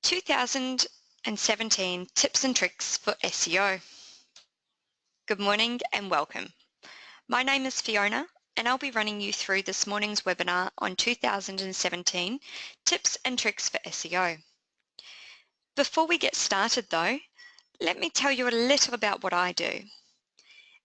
2017 Tips and Tricks for SEO. Good morning and welcome. My name is Fiona and I'll be running you through this morning's webinar on 2017 Tips and Tricks for SEO. Before we get started though, let me tell you a little about what I do.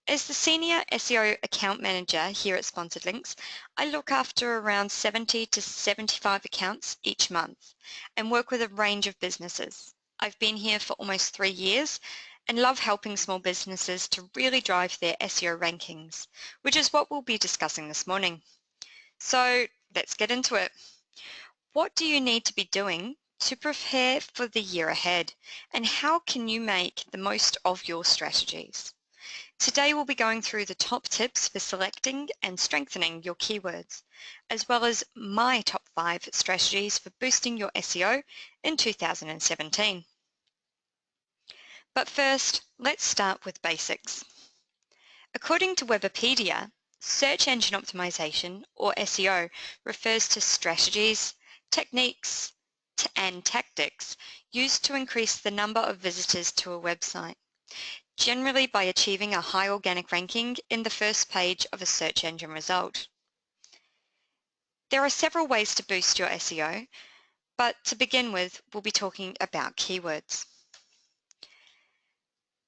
As the Senior SEO Account Manager here at Sponsored Links, I look after around 70 to 75 accounts each month and work with a range of businesses. I've been here for almost 3 years and love helping small businesses to really drive their SEO rankings, which is what we'll be discussing this morning. So let's get into it. What do you need to be doing to prepare for the year ahead, and how can you make the most of your strategies? Today we'll be going through the top tips for selecting and strengthening your keywords, as well as my top 5 strategies for boosting your SEO in 2017. But first, let's start with basics. According to Wikipedia, search engine optimization, or SEO, refers to strategies, techniques, and tactics used to increase the number of visitors to a website, generally by achieving a high organic ranking in the first page of a search engine result. There are several ways to boost your SEO, but to begin with, we'll be talking about keywords.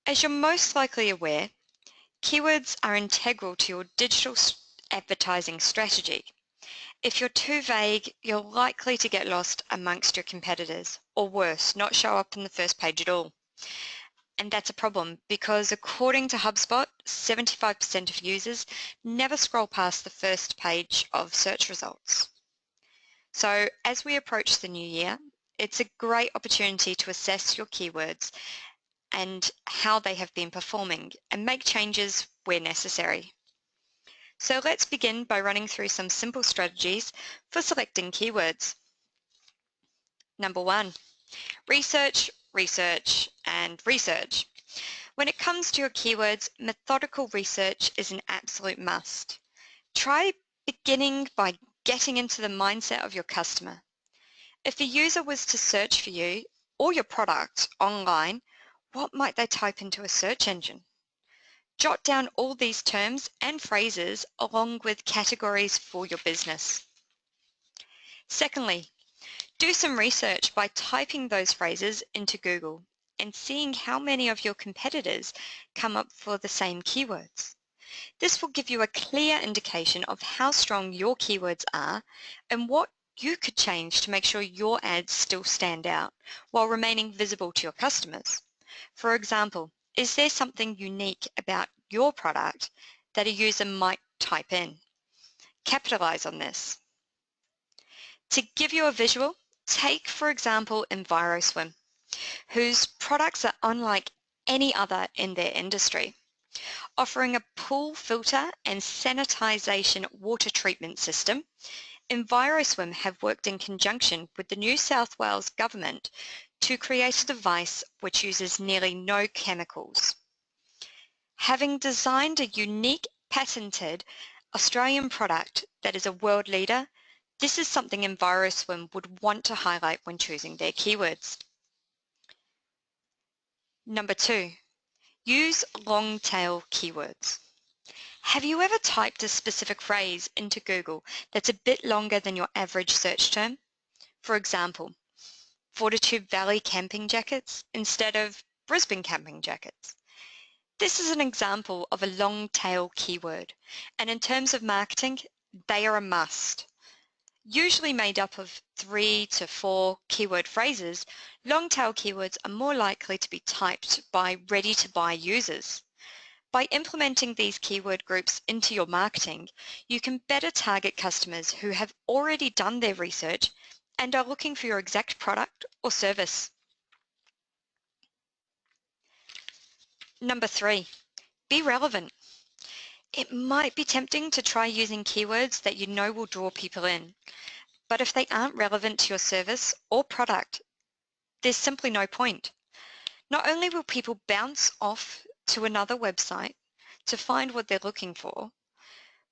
As you're most likely aware, keywords are integral to your digital advertising strategy. If you're too vague, you're likely to get lost amongst your competitors, or worse, not show up on the first page at all. And that's a problem because according to HubSpot, 75% of users never scroll past the first page of search results. So as we approach the new year, it's a great opportunity to assess your keywords and how they have been performing and make changes where necessary. So let's begin by running through some simple strategies for selecting keywords. Number 1, research, research, and research. When it comes to your keywords, methodical research is an absolute must. Try beginning by getting into the mindset of your customer. If a user was to search for you or your product online, what might they type into a search engine? Jot down all these terms and phrases along with categories for your business. Secondly, do some research by typing those phrases into Google and seeing how many of your competitors come up for the same keywords. This will give you a clear indication of how strong your keywords are and what you could change to make sure your ads still stand out while remaining visible to your customers. For example, is there something unique about your product that a user might type in? Capitalize on this. To give you a visual, take for example EnviroSwim, whose products are unlike any other in their industry, offering a pool filter and sanitization water treatment system. EnviroSwim have worked in conjunction with the New South Wales government to create a device which uses nearly no chemicals. Having designed a unique patented Australian product that is a world leader, this is something EnviroSwim would want to highlight when choosing their keywords. Number 2, use long-tail keywords. Have you ever typed a specific phrase into Google that's a bit longer than your average search term? For example, Fortitude Valley camping jackets instead of Brisbane camping jackets. This is an example of a long tail keyword, and in terms of marketing, they are a must. Usually made up of 3 to 4 keyword phrases, long tail keywords are more likely to be typed by ready-to-buy users. By implementing these keyword groups into your marketing, you can better target customers who have already done their research and are looking for your exact product or service. Number 3, be relevant. It might be tempting to try using keywords that you know will draw people in, but if they aren't relevant to your service or product, there's simply no point. Not only will people bounce off to another website to find what they're looking for,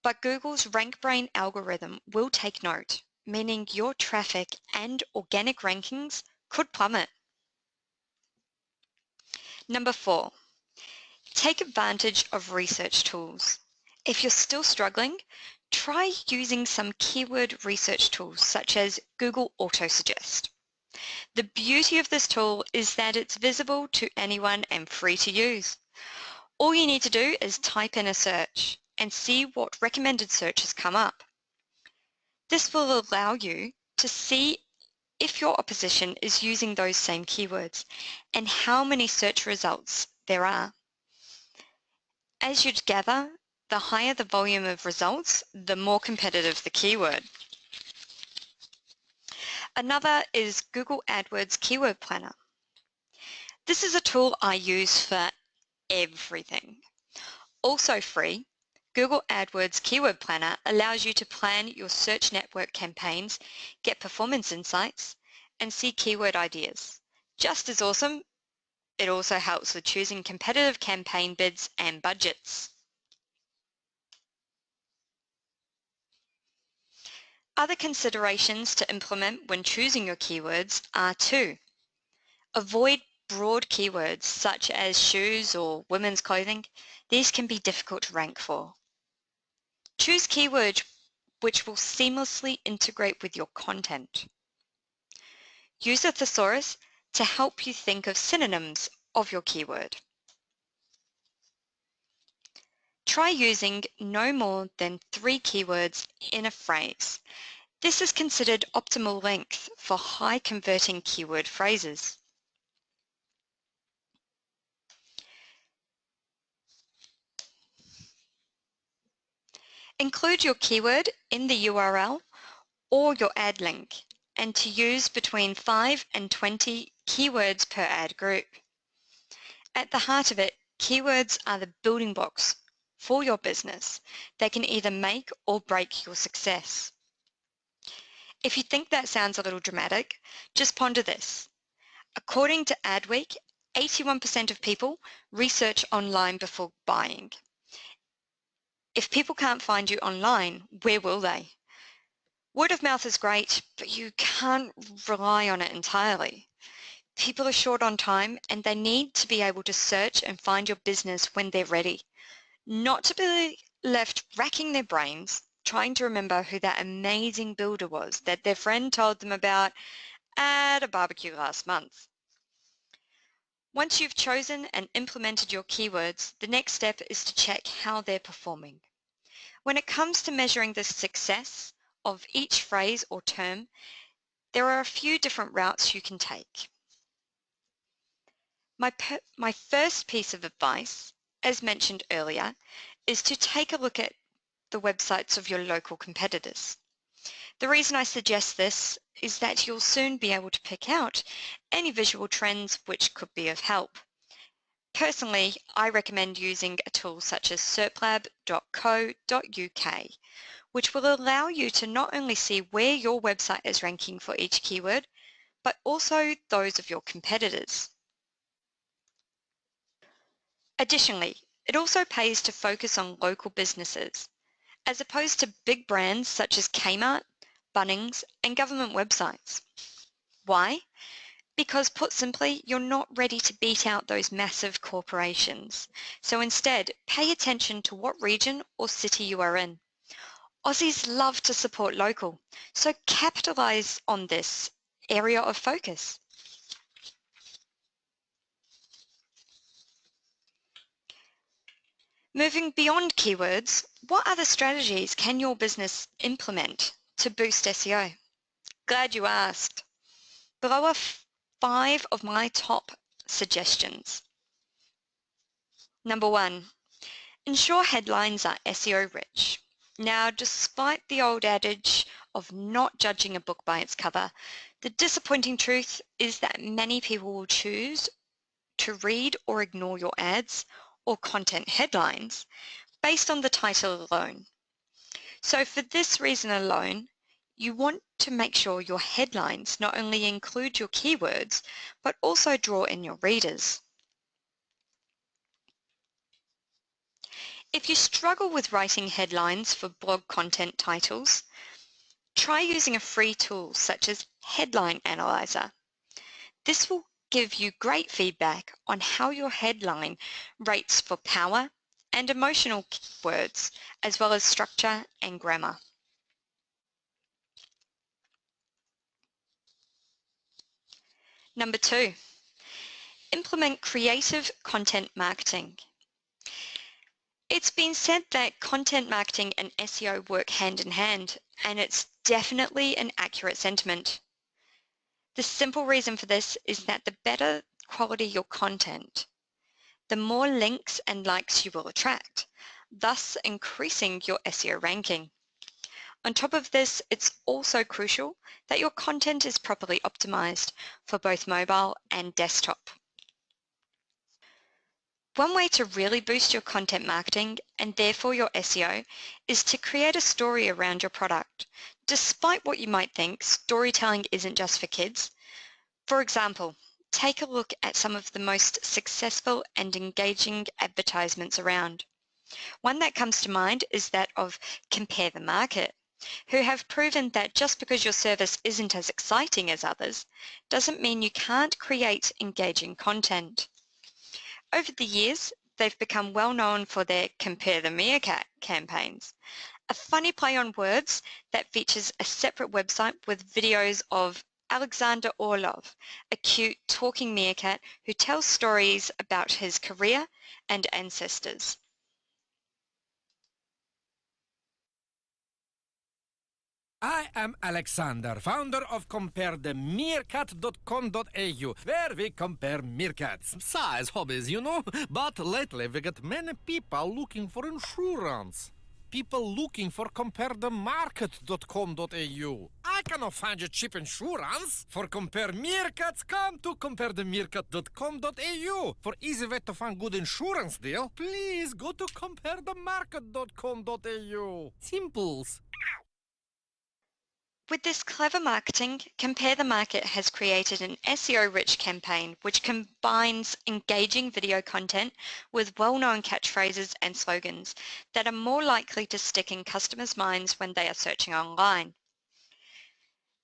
but Google's RankBrain algorithm will take note, meaning your traffic and organic rankings could plummet. Number 4, take advantage of research tools. If you're still struggling, try using some keyword research tools such as Google Autosuggest. The beauty of this tool is that it's visible to anyone and free to use. All you need to do is type in a search and see what recommended searches come up. This will allow you to see if your opposition is using those same keywords and how many search results there are. As you'd gather, the higher the volume of results, the more competitive the keyword. Another is Google AdWords Keyword Planner. This is a tool I use for everything. Also free, Google AdWords Keyword Planner allows you to plan your search network campaigns, get performance insights, and see keyword ideas. Just as awesome, it also helps with choosing competitive campaign bids and budgets. Other considerations to implement when choosing your keywords are to avoid broad keywords such as shoes or women's clothing. These can be difficult to rank for. Choose keywords which will seamlessly integrate with your content. Use a thesaurus to help you think of synonyms of your keyword. Try using no more than 3 keywords in a phrase. This is considered optimal length for high converting keyword phrases. Include your keyword in the URL or your ad link, and to use between 5 and 20 keywords per ad group. At the heart of it, keywords are the building blocks for your business. They can either make or break your success. If you think that sounds a little dramatic, just ponder this. According to Adweek, 81% of people research online before buying. If people can't find you online, where will they? Word of mouth is great, but you can't rely on it entirely. People are short on time and they need to be able to search and find your business when they're ready, not to be left racking their brains trying to remember who that amazing builder was that their friend told them about at a barbecue last month. Once you've chosen and implemented your keywords, the next step is to check how they're performing. When it comes to measuring the success of each phrase or term, there are a few different routes you can take. My first piece of advice, as mentioned earlier, is to take a look at the websites of your local competitors. The reason I suggest this is that you'll soon be able to pick out any visual trends which could be of help. Personally, I recommend using a tool such as serplab.co.uk, which will allow you to not only see where your website is ranking for each keyword, but also those of your competitors. Additionally, it also pays to focus on local businesses, as opposed to big brands such as Kmart, Bunnings, and government websites. Why? Because put simply, you're not ready to beat out those massive corporations. So instead, pay attention to what region or city you are in. Aussies love to support local, so capitalize on this area of focus. Moving beyond keywords, what other strategies can your business implement to boost SEO? Glad you asked. Below are 5 of my top suggestions. Number 1, ensure headlines are SEO rich. Now, despite the old adage of not judging a book by its cover, the disappointing truth is that many people will choose to read or ignore your ads or content headlines based on the title alone. So for this reason alone, you want to make sure your headlines not only include your keywords, but also draw in your readers. If you struggle with writing headlines for blog content titles, try using a free tool such as Headline Analyzer. This will give you great feedback on how your headline rates for power and emotional words, as well as structure and grammar. Number 2, implement creative content marketing. It's been said that content marketing and SEO work hand in hand, and it's definitely an accurate sentiment. The simple reason for this is that the better quality your content, the more links and likes you will attract, thus increasing your SEO ranking. On top of this, it's also crucial that your content is properly optimized for both mobile and desktop. One way to really boost your content marketing and therefore your SEO is to create a story around your product. Despite what you might think, storytelling isn't just for kids. For example, take a look at some of the most successful and engaging advertisements around. One that comes to mind is that of Compare the Market, who have proven that just because your service isn't as exciting as others doesn't mean you can't create engaging content. Over the years, they've become well known for their Compare the Meerkat campaigns, a funny play on words that features a separate website with videos of Alexander Orlov, a cute talking meerkat who tells stories about his career and ancestors. I am Alexander, founder of comparethemeerkat.com.au, where we compare meerkats. Size hobbies, you know. But lately we get many people looking for insurance. People looking for comparethemarket.com.au. I cannot find you cheap insurance. For compare meerkats, come to comparethemeerkat.com.au. For easy way to find good insurance deal, please go to comparethemarket.com.au. Simples. With this clever marketing, Compare the Market has created an SEO-rich campaign which combines engaging video content with well-known catchphrases and slogans that are more likely to stick in customers' minds when they are searching online.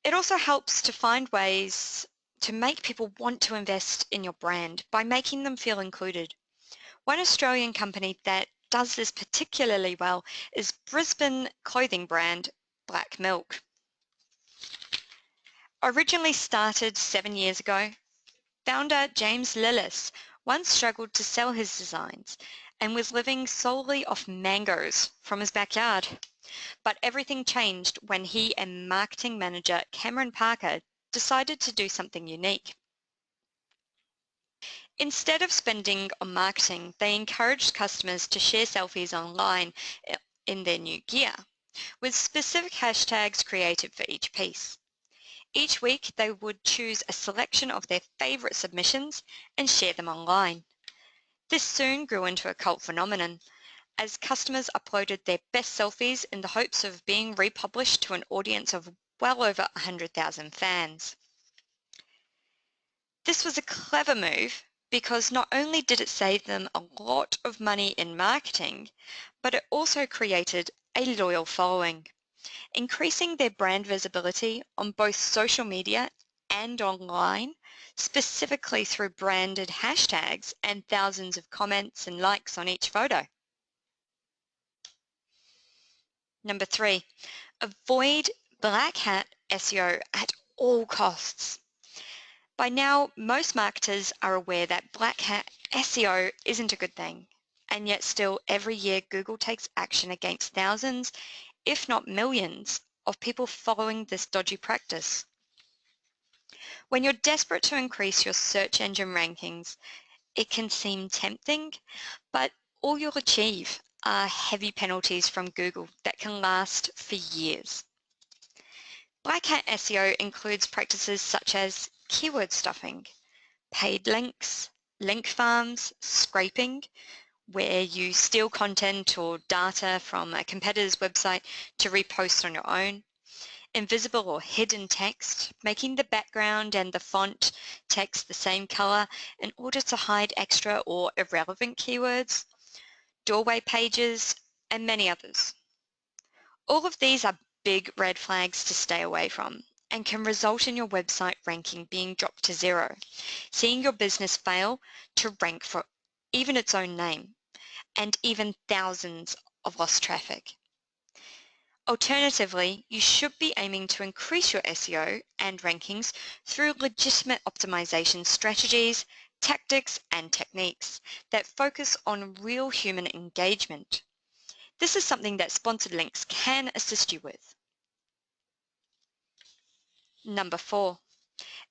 It also helps to find ways to make people want to invest in your brand by making them feel included. One Australian company that does this particularly well is Brisbane clothing brand Black Milk. Originally started 7 years ago, founder James Lillis once struggled to sell his designs and was living solely off mangoes from his backyard. But everything changed when he and marketing manager Cameron Parker decided to do something unique. Instead of spending on marketing, they encouraged customers to share selfies online in their new gear, with specific hashtags created for each piece. Each week they would choose a selection of their favourite submissions and share them online. This soon grew into a cult phenomenon, as customers uploaded their best selfies in the hopes of being republished to an audience of well over 100,000 fans. This was a clever move because not only did it save them a lot of money in marketing, but it also created a loyal following, increasing their brand visibility on both social media and online, specifically through branded hashtags and thousands of comments and likes on each photo. Number 3, avoid black hat SEO at all costs. By now, most marketers are aware that black hat SEO isn't a good thing, and yet still every year Google takes action against thousands, if not millions, of people following this dodgy practice. When you're desperate to increase your search engine rankings, it can seem tempting, but all you'll achieve are heavy penalties from Google that can last for years. Black hat SEO includes practices such as keyword stuffing, paid links, link farms, scraping, where you steal content or data from a competitor's website to repost on your own, invisible or hidden text, making the background and the font text the same color in order to hide extra or irrelevant keywords, doorway pages, and many others. All of these are big red flags to stay away from, and can result in your website ranking being dropped to 0, seeing your business fail to rank for even its own name, and even thousands of lost traffic. Alternatively, you should be aiming to increase your SEO and rankings through legitimate optimization strategies, tactics, and techniques that focus on real human engagement. This is something that sponsored links can assist you with. Number 4,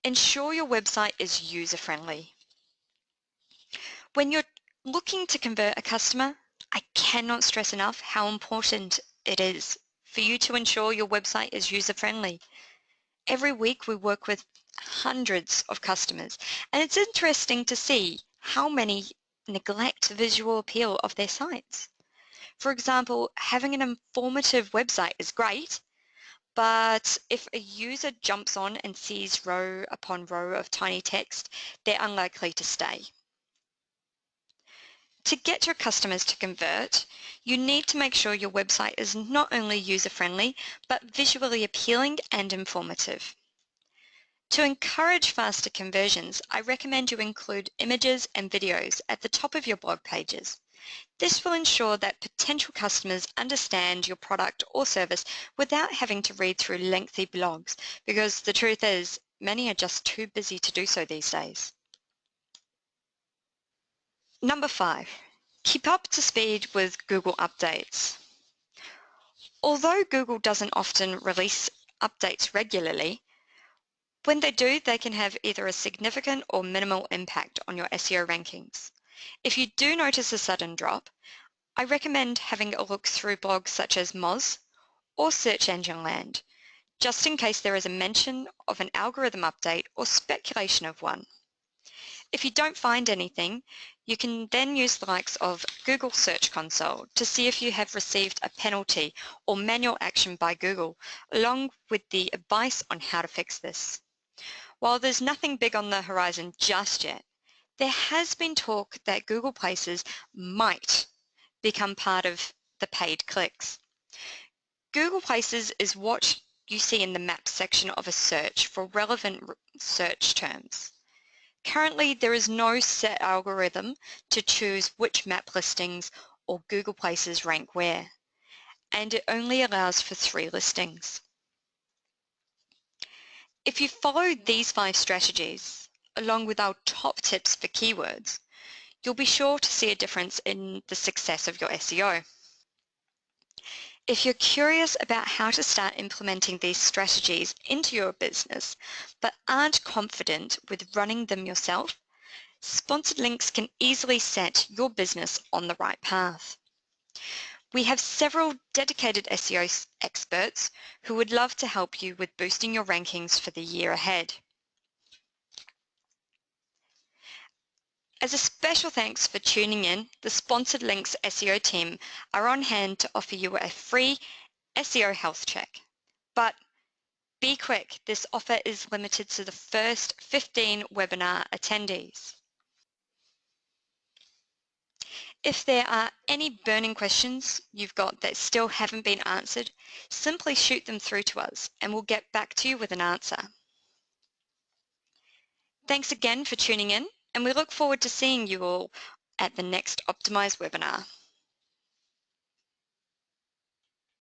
ensure your website is user-friendly. When you're looking to convert a customer, I cannot stress enough how important it is for you to ensure your website is user-friendly. Every week we work with hundreds of customers, and it's interesting to see how many neglect the visual appeal of their sites. For example, having an informative website is great, but if a user jumps on and sees row upon row of tiny text, they're unlikely to stay. To get your customers to convert, you need to make sure your website is not only user-friendly, but visually appealing and informative. To encourage faster conversions, I recommend you include images and videos at the top of your blog pages. This will ensure that potential customers understand your product or service without having to read through lengthy blogs, because the truth is, many are just too busy to do so these days. Number 5, keep up to speed with Google updates. Although Google doesn't often release updates regularly, when they do, they can have either a significant or minimal impact on your SEO rankings. If you do notice a sudden drop, I recommend having a look through blogs such as Moz or Search Engine Land, just in case there is a mention of an algorithm update or speculation of one. If you don't find anything, you can then use the likes of Google Search Console to see if you have received a penalty or manual action by Google, along with the advice on how to fix this. While there's nothing big on the horizon just yet, there has been talk that Google Places might become part of the paid clicks. Google Places is what you see in the Maps section of a search for relevant search terms. Currently, there is no set algorithm to choose which map listings or Google Places rank where, and it only allows for 3 listings. If you follow these 5 strategies, along with our top tips for keywords, you'll be sure to see a difference in the success of your SEO. If you're curious about how to start implementing these strategies into your business, but aren't confident with running them yourself, sponsored links can easily set your business on the right path. We have several dedicated SEO experts who would love to help you with boosting your rankings for the year ahead. As a special thanks for tuning in, the Sponsored Links SEO team are on hand to offer you a free SEO health check. But be quick, this offer is limited to the first 15 webinar attendees. If there are any burning questions you've got that still haven't been answered, simply shoot them through to us and we'll get back to you with an answer. Thanks again for tuning in, and we look forward to seeing you all at the next Optimise webinar.